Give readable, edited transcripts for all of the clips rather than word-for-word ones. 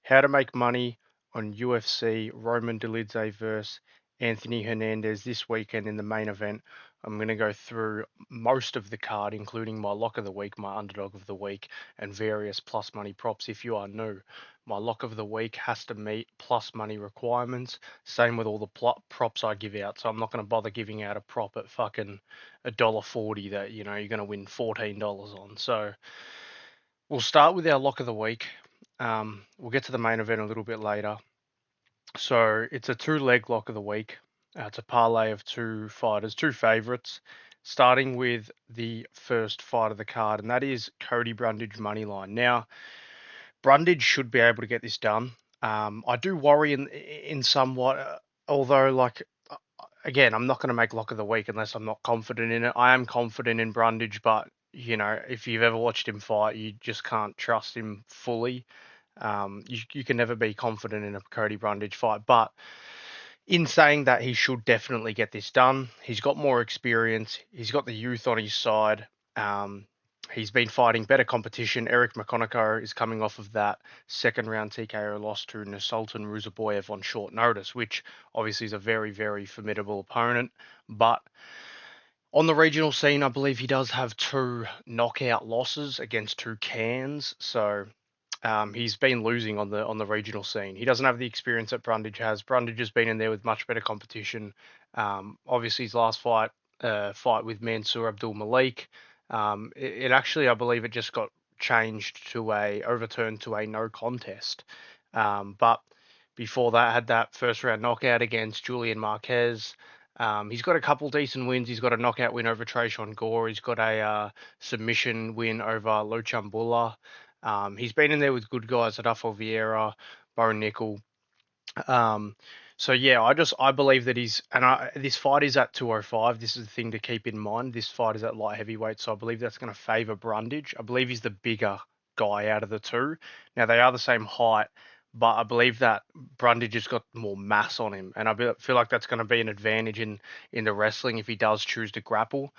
how to make money on UFC Roman Dolidze versus Anthony Hernandez this weekend in the main event. I'm going to go through most of the card, including my lock of the week, my underdog of the week, and various plus money props. If you are new, my lock of the week has to meet plus money requirements. Same with all the props I give out. So I'm not going to bother giving out a prop at fucking $1.40 that you're going to win $14 on. So we'll start with our lock of the week. We'll get to the main event a little bit later. So it's a two-leg lock of the week. It's a parlay of two fighters, two favorites, starting with the first fight of the card, and that is Cody Brundage moneyline. Now, Brundage should be able to get this done. I do worry in somewhat, although again, I'm not going to make lock of the week unless I'm not confident in it. I am confident in Brundage, but if you've ever watched him fight, you just can't trust him fully. You can never be confident in a Cody Brundage fight, but in saying that, he should definitely get this done. He's got more experience. He's got the youth on his side. He's been fighting better competition. Eric McConaughey is coming off of that second round TKO loss to Nursultan Ruzaboyev on short notice, which obviously is a very, very formidable opponent. But on the regional scene, I believe he does have two knockout losses against two cans. So he's been losing on the regional scene. He doesn't have the experience that Brundage has. Brundage has been in there with much better competition. Obviously, his last fight with Mansour Abdul Malik, it actually, I believe, it just got overturned to a no contest. But before that, had that first round knockout against Julian Marquez. He's got a couple decent wins. He's got a knockout win over Trayshawn Gore. He's got a submission win over Lochambula. He's been in there with good guys, Adolfo Vieira, Bo Nickel. So yeah, I believe that this fight is at 205. This is the thing to keep in mind. This fight is at light heavyweight, so I believe that's going to favour Brundage. I believe he's the bigger guy out of the two. Now they are the same height, but I believe that Brundage has got more mass on him, and I feel like that's going to be an advantage in the wrestling if he does choose to grapple.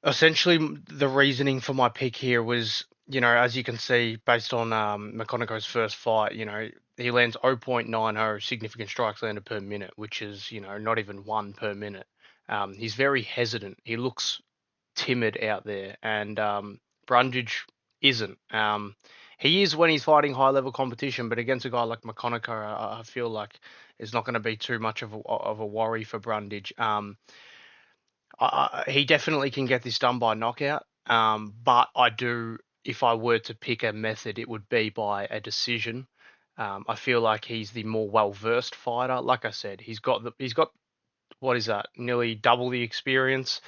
Essentially, the reasoning for my pick here was, as you can see, based on McConaughey's first fight, he lands 0.90 significant strikes landed per minute, which is, not even one per minute. He's very hesitant. He looks timid out there, and Brundage isn't. He is when he's fighting high level competition, but against a guy like McConaughey, I feel like it's not going to be too much of a worry for Brundage. He definitely can get this done by knockout. But if I were to pick a method, it would be by a decision. I feel like he's the more well-versed fighter. Like I said, he's got what is that? Nearly double the experience.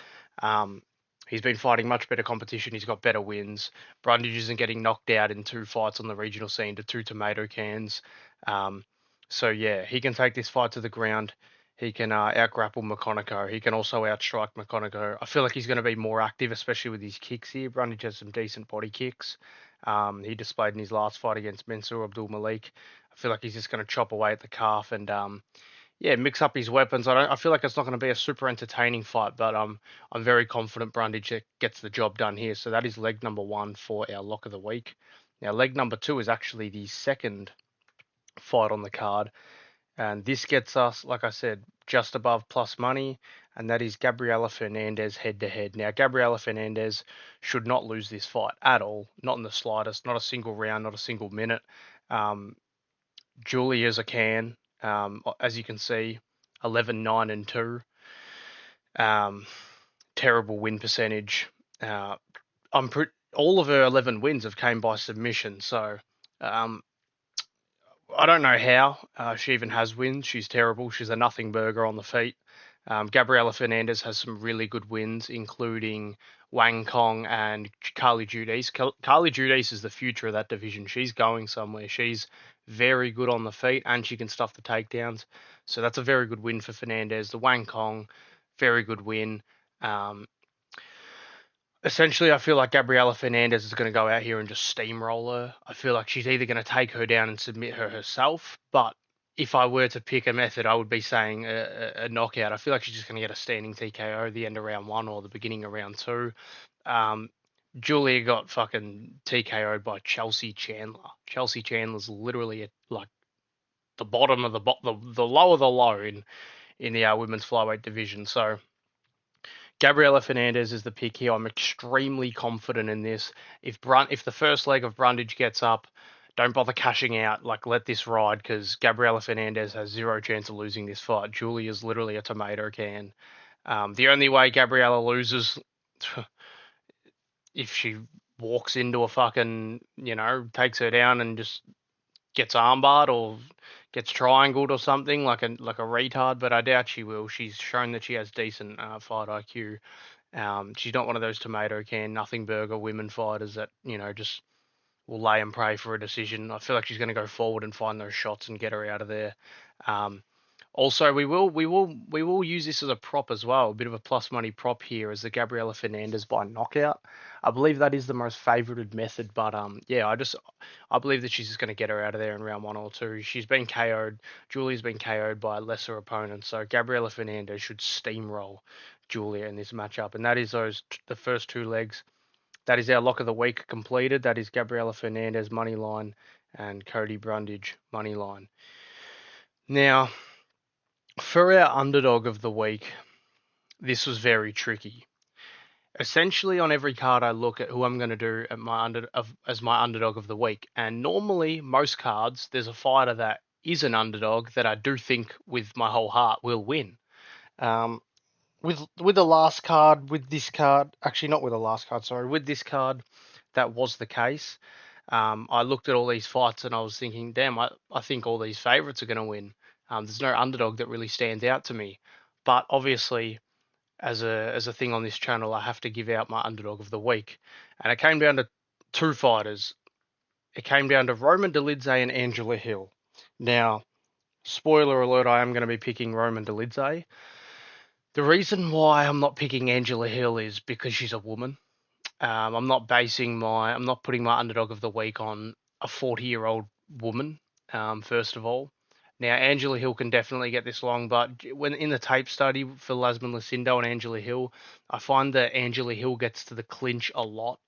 He's been fighting much better competition. He's got better wins. Brundage isn't getting knocked out in two fights on the regional scene to two tomato cans. So yeah, he can take this fight to the ground. He can out-grapple McConaughey. He can also outstrike McConaughey. I feel like he's going to be more active, especially with his kicks here. Brundage has some decent body kicks. He displayed in his last fight against Mansour Abdul Malik. I feel like he's just going to chop away at the calf and mix up his weapons. I feel like it's not going to be a super entertaining fight, but I'm very confident Brundage gets the job done here. So that is leg number one for our lock of the week. Now, leg number two is actually the second fight on the card. And this gets us, like I said, just above plus money, and that is Gabriela Fernandez head-to-head. Now, Gabriela Fernandez should not lose this fight at all, not in the slightest, not a single round, not a single minute. Julie is a can, as you can see, 11-9-2. Terrible win percentage. All of her 11 wins have came by submission, so I don't know how she even has wins. She's terrible. She's a nothing burger on the feet. Gabriela Fernandez has some really good wins, including Wang Kong and Carly Judice. Carly Judice is the future of that division. She's going somewhere. She's very good on the feet, and she can stuff the takedowns. So that's a very good win for Fernandez. The Wang Kong, very good win. Essentially, I feel like Gabriela Fernandez is going to go out here and just steamroll her. I feel like she's either going to take her down and submit her herself, but if I were to pick a method, I would be saying a knockout. I feel like she's just going to get a standing TKO at the end of round one or the beginning of round two. Julia got fucking TKO'd by Chelsea Chandler. Chelsea Chandler's literally at like the bottom of the low of the low in the women's flyweight division. So Gabriela Fernandez is the pick here. I'm extremely confident in this. If the first leg of Brundage gets up, don't bother cashing out. Like, let this ride because Gabriela Fernandez has zero chance of losing this fight. Julie is literally a tomato can. The only way Gabriela loses if she walks into a fucking, takes her down and just gets armbarred or gets triangled or something like a retard. But I doubt she will. She's shown that she has decent fight IQ. She's not one of those tomato can, nothing burger women fighters that, just will lay and pray for a decision. I feel like she's going to go forward and find those shots and get her out of there. Um, Also, we will use this as a prop as well, a bit of a plus money prop here as the Gabriela Fernandez by knockout. I believe that is the most favoured method, but yeah, I believe that she's just going to get her out of there in round 1 or 2. She's been KO'd. Julia's been KO'd by a lesser opponent, so Gabriela Fernandez should steamroll Julia in this matchup, and that is the first 2 legs. That is our lock of the week completed. That is Gabriela Fernandez money line and Cody Brundage money line. Now, for our underdog of the week, this was very tricky. Essentially, on every card, I look at who I'm going to do as my underdog of the week, and normally, most cards, there's a fighter that is an underdog that I do think, with my whole heart, will win. Um, with the last card, with this card, actually not with the last card, sorry, with this card, that was the case. I looked at all these fights and I was thinking, damn, I think all these favourites are going to win. There's no underdog that really stands out to me. But obviously, as a thing on this channel, I have to give out my underdog of the week. And it came down to 2 fighters. It came down to Roman Dolidze and Angela Hill. Now, spoiler alert, I am going to be picking Roman Dolidze. The reason why I'm not picking Angela Hill is because she's a woman. I'm not putting my underdog of the week on a 40-year-old woman. First of all, now Angela Hill can definitely get this long, but when in the tape study for Lasman Lucindo and Angela Hill, I find that Angela Hill gets to the clinch a lot.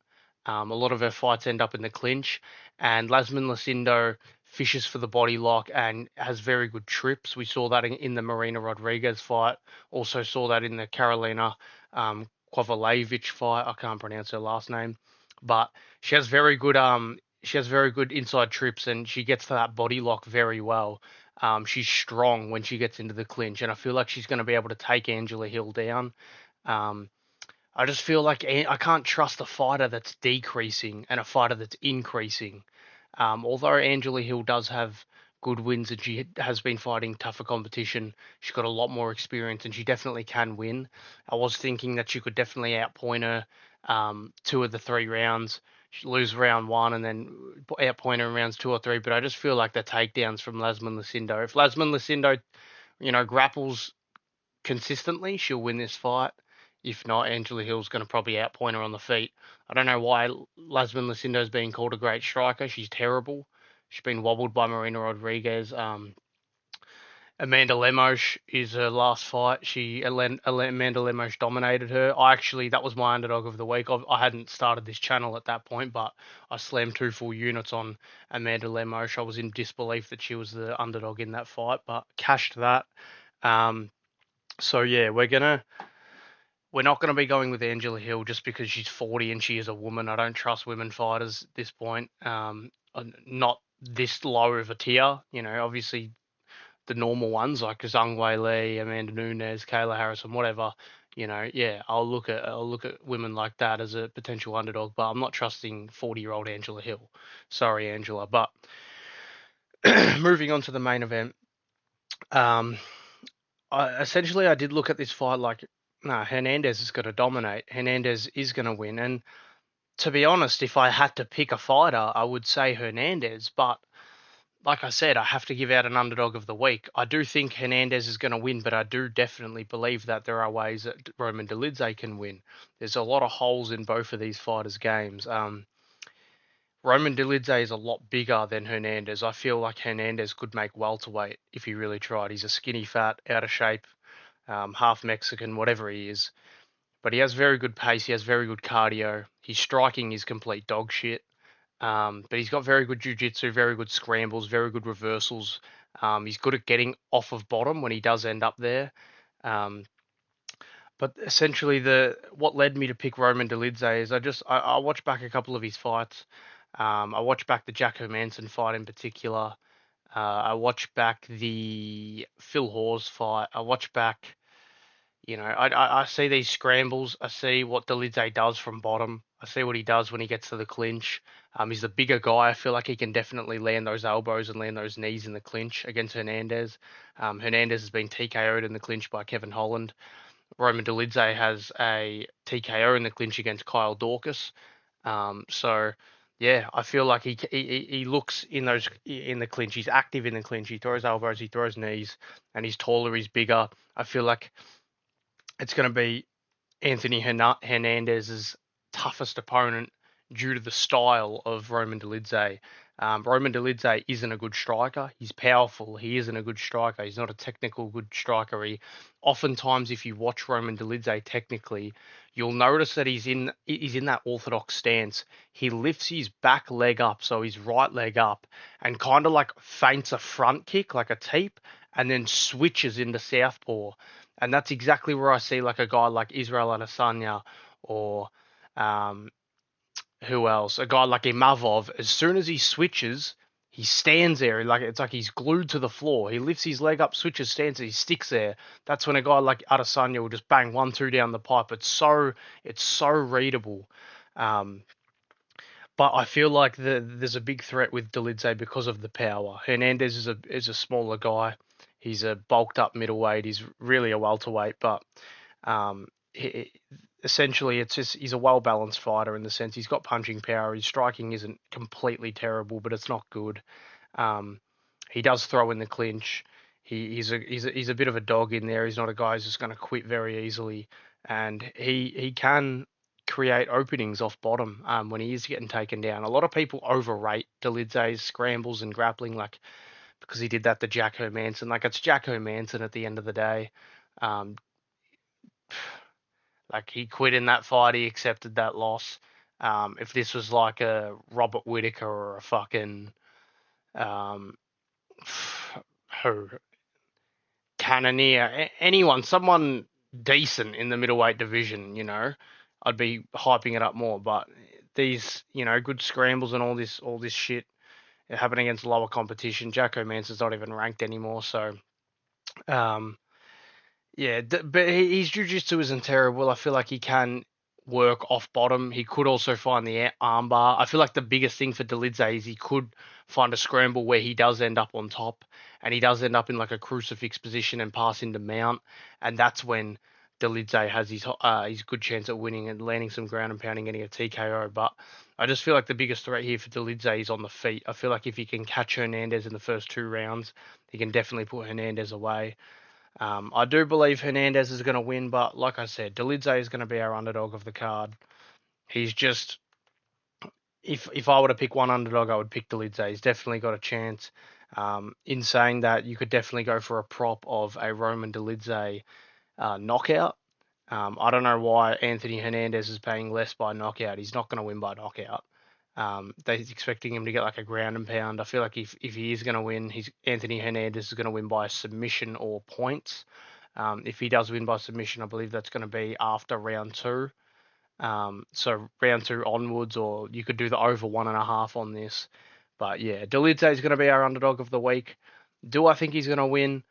A lot of her fights end up in the clinch, and Lasman Lucindo fishes for the body lock and has very good trips. We saw that in the Marina Rodriguez fight. Also saw that in the Carolina Kovalevich fight. I can't pronounce her last name, but she has very good inside trips and she gets to that body lock very well. She's strong when she gets into the clinch, and I feel like she's going to be able to take Angela Hill down. Um, I just feel like I can't trust a fighter that's decreasing and a fighter that's increasing. Although Angela Hill does have good wins and she has been fighting tougher competition, she's got a lot more experience and she definitely can win. I was thinking that she could definitely outpoint her 2 of the 3 rounds. She lose round 1 and then outpoint her in rounds 2 or 3. But I just feel like the takedowns from Lasman Lucindo. If Lasman Lucindo, grapples consistently, she'll win this fight. If not, Angela Hill's going to probably outpoint her on the feet. I don't know why Lasman Lucindo's being called a great striker. She's terrible. She's been wobbled by Marina Rodriguez. Amanda Lemos is her last fight. Amanda Lemos dominated her. That was my underdog of the week. I hadn't started this channel at that point, but I slammed 2 full units on Amanda Lemos. I was in disbelief that she was the underdog in that fight, but cashed that. So yeah, we're not going to be going with Angela Hill just because she's 40 and she is a woman. I don't trust women fighters at this point. Not this low of a tier. Obviously the normal ones like Zhang Wei Li, Amanda Nunes, Kayla Harrison, whatever. Yeah, I'll look at women like that as a potential underdog, but I'm not trusting 40-year-old Angela Hill. Sorry, Angela. But moving on to the main event. I did look at this fight like, no, Hernandez is going to dominate. Hernandez is going to win. And to be honest, if I had to pick a fighter, I would say Hernandez. But like I said, I have to give out an underdog of the week. I do think Hernandez is going to win, but I do definitely believe that there are ways that Roman Dolidze can win. There's a lot of holes in both of these fighters' games. Roman Dolidze is a lot bigger than Hernandez. I feel like Hernandez could make welterweight if he really tried. He's a skinny fat, out of shape, half Mexican, whatever he is. but he has very good pace. He has very good cardio. His striking is complete dog shit. But he's got very good jiu-jitsu, very good scrambles, very good reversals. He's good at getting off of bottom when he does end up there. Um, but essentially, the what led me to pick Roman Dolidze is I watched back a couple of his fights. I watched back the Jack Hermanson fight in particular. I watched back the Phil Hawes fight. I watched back, I see these scrambles. I see what Dolidze does from bottom. I see what he does when he gets to the clinch. He's the bigger guy. I feel like he can definitely land those elbows and land those knees in the clinch against Hernandez. Hernandez has been TKO'd in the clinch by Kevin Holland. Roman Dolidze has a TKO in the clinch against Kyle Dorcas. So yeah, I feel like he looks in the clinch. He's active in the clinch. He throws elbows, he throws knees, and he's taller. He's bigger. I feel like it's going to be Anthony Hernandez's toughest opponent due to the style of Roman Dolidze. Roman Dolidze isn't a good striker. He's powerful. He isn't a good striker. He's not a technical good striker. Oftentimes, if you watch Roman Dolidze technically, you'll notice that he's in that orthodox stance. He lifts his back leg up, so his right leg up, and kind of like feints a front kick, like a teep, and then switches into southpaw. And that's exactly where I see like a guy like Israel Adesanya or um, who else? A guy like Imavov. As soon as he switches, he stands there like it's like he's glued to the floor. He lifts his leg up, switches, stands, he sticks there. That's when a guy like Adesanya will just bang 1-2 down the pipe. It's so readable. Um, but I feel like there's a big threat with Dolidze because of the power. Hernandez is a smaller guy. He's a bulked up middleweight. He's really a welterweight, but um, he, essentially it's just he's a well balanced fighter in the sense he's got punching power. His striking isn't completely terrible, but it's not good. Um, he does throw in the clinch. He's a bit of a dog in there. He's not a guy who's just going to quit very easily, and he can create openings off bottom when he is getting taken down. A lot of people overrate Dolidze's scrambles and grappling, like because he did that to Jack Hermanson. Like it's Jack Hermanson at the end of the day. Um, like he quit in that fight, he accepted that loss. If this was like a Robert Whitaker or a fucking um, who Cannonier, anyone, someone decent in the middleweight division, I'd be hyping it up more. But these, good scrambles and all this shit happening against lower competition. Jacko Manson's not even ranked anymore, so um, yeah. But his jiu-jitsu isn't terrible. I feel like he can work off bottom. He could also find the armbar. I feel like the biggest thing for Dolidze is he could find a scramble where he does end up on top and he does end up in like a crucifix position and pass into mount, and that's when Dolidze has his good chance at winning and landing some ground and pounding, getting a TKO. But I just feel like the biggest threat here for Dolidze is on the feet. I feel like if he can catch Hernandez in the first 2 rounds, he can definitely put Hernandez away. I do believe Hernandez is going to win, but like I said, Dolidze is going to be our underdog of the card. He's just if I were to pick one underdog, I would pick Dolidze. He's definitely got a chance. In saying that, you could definitely go for a prop of a Roman Dolidze knockout. I don't know why Anthony Hernandez is paying less by knockout. He's not going to win by knockout. They're expecting him to get like a ground and pound. I feel like if he is going to win, Anthony Hernandez is going to win by submission or points. If he does win by submission, I believe that's going to be after round two. So round two onwards, or you could do the over 1.5 on this. But yeah, Dolidze is going to be our underdog of the week. Do I think he's going to win?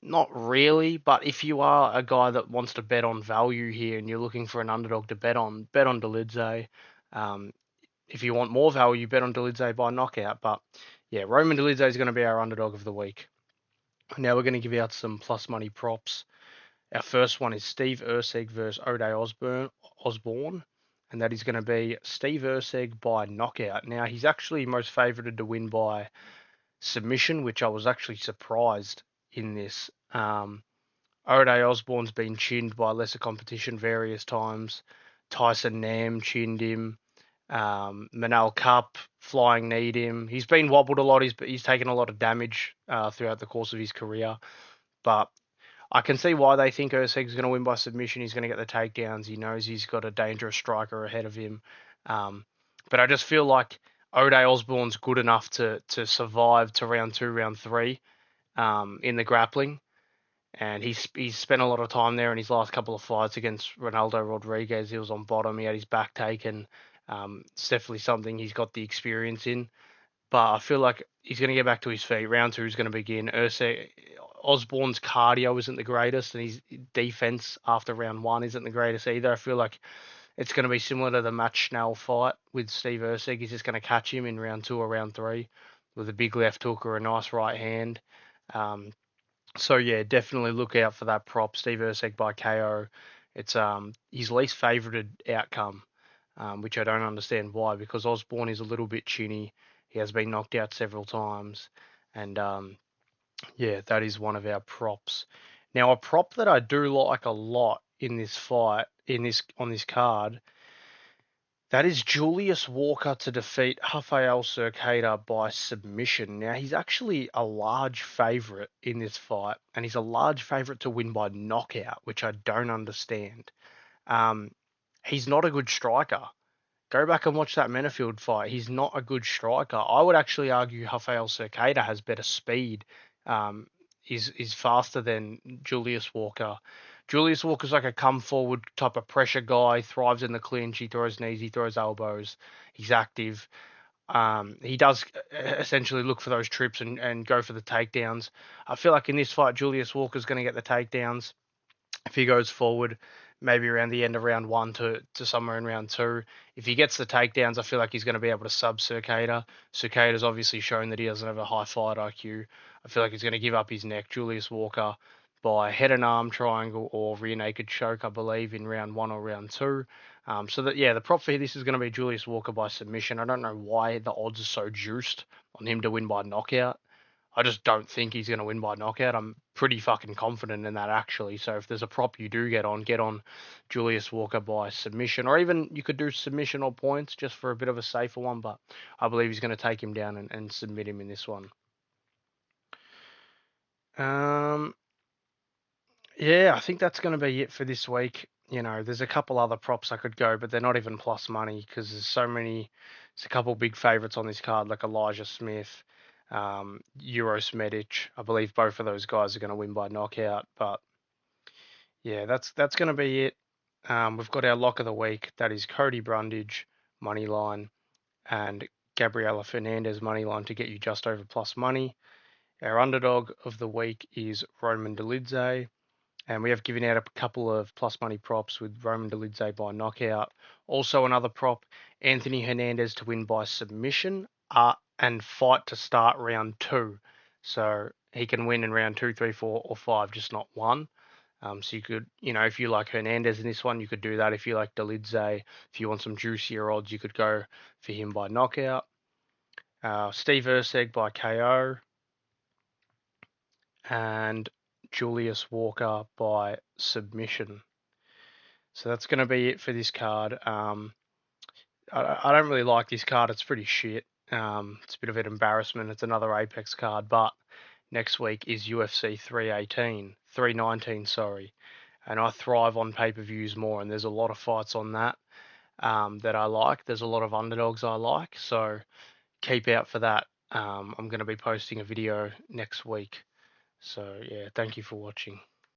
Not really, but if you are a guy that wants to bet on value here and you're looking for an underdog to bet on Dolidze. Um, if you want more value, bet on Dolidze by knockout. But yeah, Roman Dolidze is going to be our underdog of the week. Now we're going to give out some plus money props. Our first one is Steve Erceg versus Osborne, and that is going to be Steve Erceg by knockout. Now he's actually most favoured to win by submission, which I was actually surprised in this. Osborne's been chinned by lesser competition various times. Tyson Nam chinned him. Manel Cup flying kneed him. He's been wobbled a lot. He's taken a lot of damage throughout the course of his career. But I can see why they think Urseg's going to win by submission. He's going to get the takedowns. He knows he's got a dangerous striker ahead of him. Um, but I just feel like O'Day Osborne's good enough to survive to round 2, round 3 in the grappling. And he's spent a lot of time there in his last couple of fights against Ronaldo Rodriguez. He was on bottom. He had his back taken. It's definitely something he's got the experience in. But I feel like he's going to get back to his feet. Round 2 is going to begin. Osborne's cardio isn't the greatest, and his defense after round 1 isn't the greatest either. I feel like it's going to be similar to the Match Schnell fight with Steve Ursig. He's just going to catch him in round 2 or round 3 with a big left hook or a nice right hand. Um, so yeah, definitely look out for that prop, Steve Ursig by KO. It's his least favoured outcome, which I don't understand why, because Osborne is a little bit chinny. He has been knocked out several times, and yeah, that is one of our props. Now, a prop that I do like a lot in this fight, on this card, that is Julius Walker to defeat Rafael Cercada by submission. Now, he's actually a large favourite in this fight, and he's a large favourite to win by knockout, which I don't understand. Um, he's not a good striker. Go back and watch that Menafield fight. He's not a good striker. I would actually argue Rafael Cercada has better speed. Um, is faster than Julius Walker. Julius Walker's like a come forward type of pressure guy. Thrives in the clinch. He throws knees. He throws elbows. He's active. He does essentially look for those trips and go for the takedowns. I feel like in this fight, Julius Walker's going to get the takedowns if he goes forward, maybe around the end of round 1 to somewhere in round 2. If he gets the takedowns, I feel like he's going to be able to sub Cercada. Cercada's obviously shown that he doesn't have a high fight IQ. I feel like he's going to give up his neck. Julius Walker by head and arm triangle or rear naked choke, I believe, in round 1 or round 2. So that yeah, the prop for this is going to be Julius Walker by submission. I don't know why the odds are so juiced on him to win by knockout. I just don't think he's going to win by knockout. I'm pretty fucking confident in that, actually. So if there's a prop you do get on Julius Walker by submission, or even you could do submission or points just for a bit of a safer one. But I believe he's going to take him down and submit him in this one. Yeah, I think that's going to be it for this week. You know, there's a couple other props I could go, but they're not even plus money because there's so many. There's a couple big favourites on this card, like Elijah Smith, Euros Medic. I believe both of those guys are going to win by knockout. But yeah, that's going to be it. We've got our lock of the week. That is Cody Brundage money line and Gabriela Fernandez money line to get you just over plus money. Our underdog of the week is Roman Dolidze. And we have given out a couple of plus money props with Roman Dolidze by knockout. Also another prop, Anthony Hernandez to win by submission and fight to start round 2. So he can win in round 2, 3, 4, or 5, just not 1. So you could, if you like Hernandez in this one, you could do that. If you like Dolidze, if you want some juicier odds, you could go for him by knockout. Steve Urseg by KO. And Julius Walker by submission. So that's going to be it for this card. I don't really like this card. It's pretty shit. It's a bit of an embarrassment. It's another Apex card, but next week is UFC 319, sorry. And I thrive on pay-per-views more, and there's a lot of fights on that that I like. There's a lot of underdogs I like, so keep out for that. I'm going to be posting a video next week. So yeah, thank you for watching.